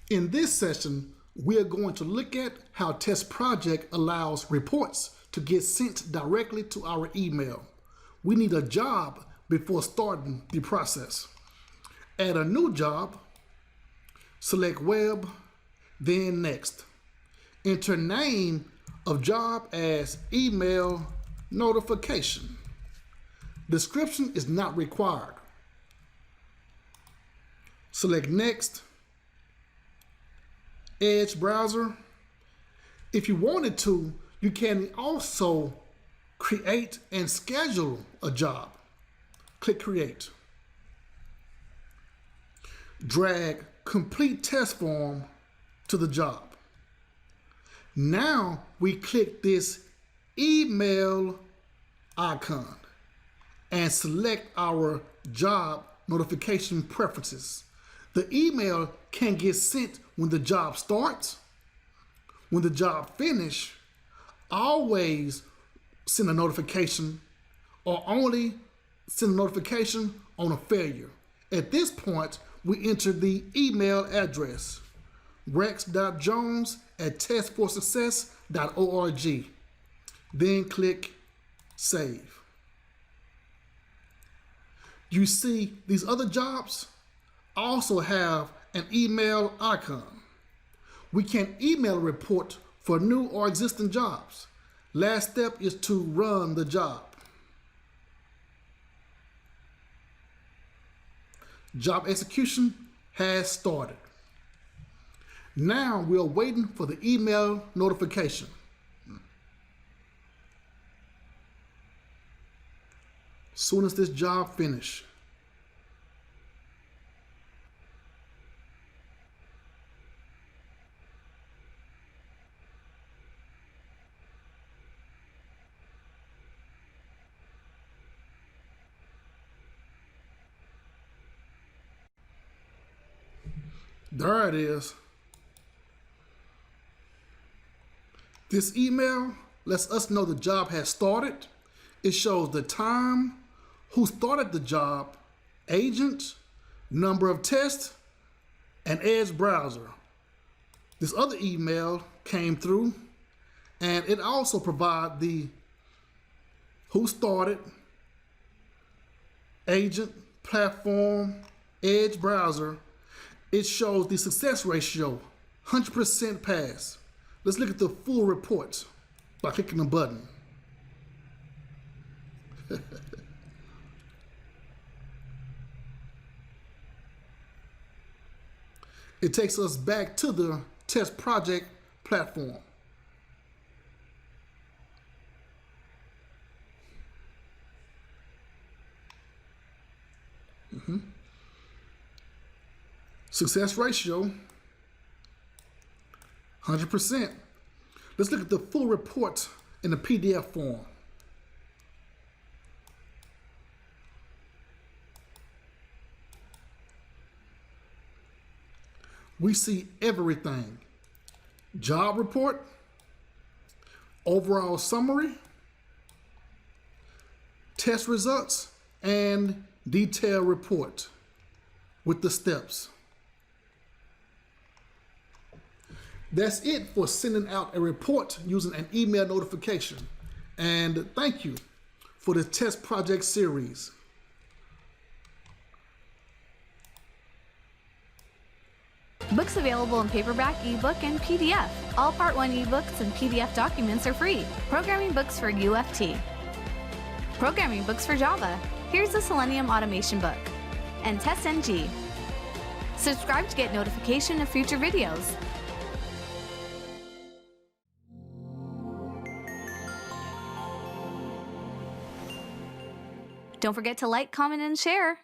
In this session, we are going to look at how TestProject allows reports to get sent directly to our email. We need a job before starting the process. Add a new job, select Web, then Next. Enter name of job as email notification. Description is not required. Select Next. Edge browser. If you wanted to, you can also create and schedule a job. Click Create. Drag Complete Test Form to the job. Now we click this email icon and select our job notification preferences. The email can get sent when the job starts, when the job finishes, always send a notification, or only send a notification on a failure. At this point, we enter the email address, rex.jones@testforsuccess.org. Then click Save. You see these other jobs also have an email icon. We can email a report for new or existing jobs. Last step is to run the job. Job execution has started. Now we're waiting for the email notification. Soon as this job finishes, there it is. This email lets us know the job has started. It shows the time, who started the job, agent, number of tests, and Edge browser. This other email came through, and it also provides the who started, agent, platform, Edge browser. It shows the success ratio, 100% pass. Let's look at the full report by clicking the button. It takes us back to the TestProject platform. Success ratio, 100%. Let's look at the full report in the PDF form. We see everything: job report, overall summary, test results, and detailed report with the steps. That's it for sending out a report using an email notification. And thank you for the TestProject series. Books available in paperback, ebook, and PDF. All Part 1 ebooks and PDF documents are free. Programming books for UFT. Programming books for Java. Here's the Selenium Automation book. And TestNG. Subscribe to get notification of future videos. Don't forget to like, comment, and share.